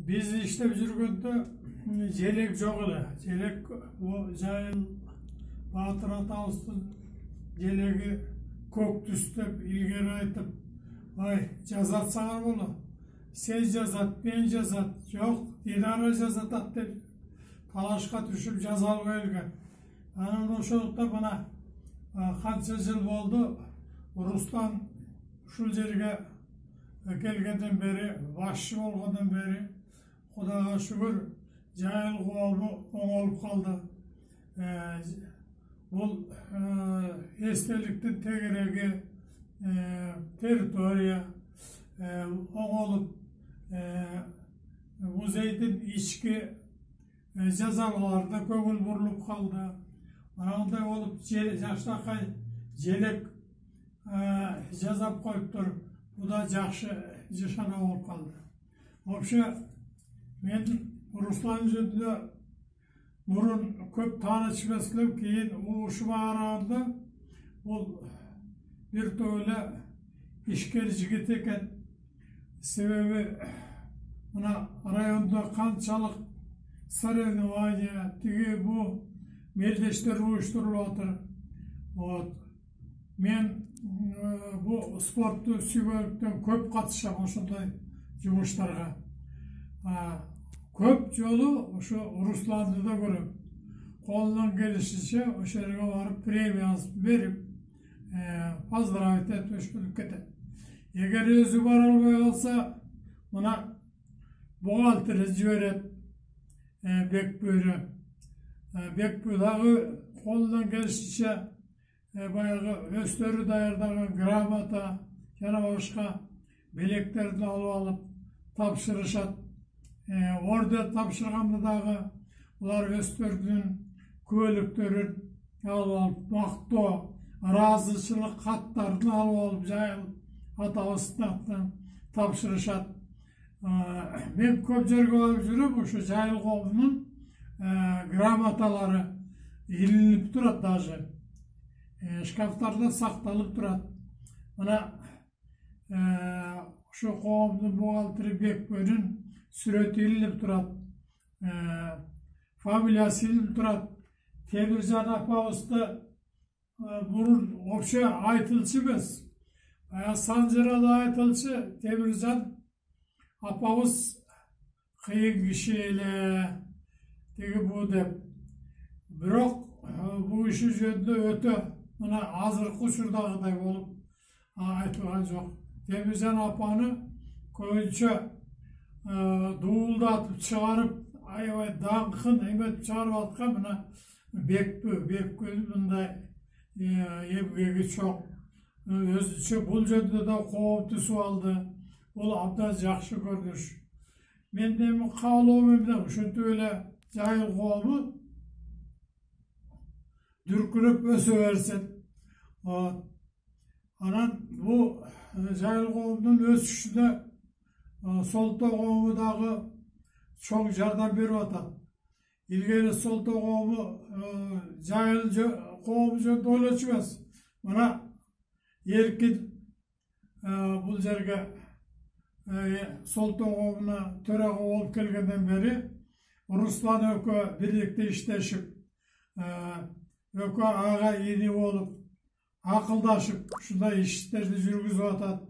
Biz işlep жүргөндө желек жок эле. Желек Жайыл Батыр атабыздын желеги көк түстөп илгери айтып, ай жазатсаңар болот. Сен жазат, мен жазат, жок, Динара жазатат деп талашка түшүп жаза албай келген. Анан ошондуктан мына канча жыл болду Руслан ушул жерге келгенден бери, башчы болгондон бери Кудайга шүгүр Жайыл коому оңолуп калды. Бул эстеликтин тегереги территория оңолуп, музейдин ички жазаларына көңүл бурулуп калды. Андай болуп жакшынакай желек жазап коюптур. Бу да жакшы жашана болуп калды. Вообще мен Руслан жөнүндө мурун көп таанышып эслеп, кийин угушума караганда бул бир топ эле ишкер жигит экен. Себеби мына райондо канчалык соревнования, тиги бу мелдештер уюштурулуп атыр. Мен бу спортту сүйгөнлүктөн көп катышам ошондой жумуштарга. Көп жолу ошо Русланды да көрөм. Колунан келишинче ошо жерге барып премиясын берип, поздравить этип өшкөлүп кетет. Эгер өзү бара албай калса, мына бухгалтери жиберет, Бекбүрү. Бекбү дагы колунан келишинче баягы өздөрү даярдаган грамота жана башка белектерди алып алып тапшырышат. Орден тапшырганда дагы улар өздөрүнүн күбөлүктөрүн алып алып, мактоо, ыраазычылык каттарын алып алып Жайыл атабыздын атынан тапшырышат. Мен көп жерге барып жүрөм, ошо Жайыл коомунун грамоталары илинип турат даже. Шкафтарда сакталып турат. Мына ошо коомдун бухгалтери Бекбөнүн сүрөтү илинип турат. Фамилиясы илинип турат. Темиржан апабызды мурун вообще айтылчу эмес. Санжарада айтылчу, Темиржан апабыз кыйын киши эле, тиги бу деп. Бирок бу иши жөнүндө өтө мына азыркы учурдагыдай болуп айтылган жок. Темиржан апаны көбүнчө дуулдатып чыгарып, аябай даңкын эметип чыгарып аткан мына Бекбү мындай эмгеги чоң. Өзүнчө бул жөнүндө да коом түзүп алды. Бул абдан жакшы көрүнүш. Менин каалоом эмне? Ошентип эле Жайыл коому дүркүрөп өсө берсин. Анан бу Жайыл коомунун өсүшүнө Солтоо коому дагы чоң жардам берип атат. Илгери Солтоо коому Жайыл коому жөнүндө ойлочу эмес. Мына эркин бул жерге Солтоо коомуна төрага болуп келгенден бери Руслан экөө бирликте иштешип, экөө ага ини болуп, акылдашып ушундай иштерди жүргүзүп атат.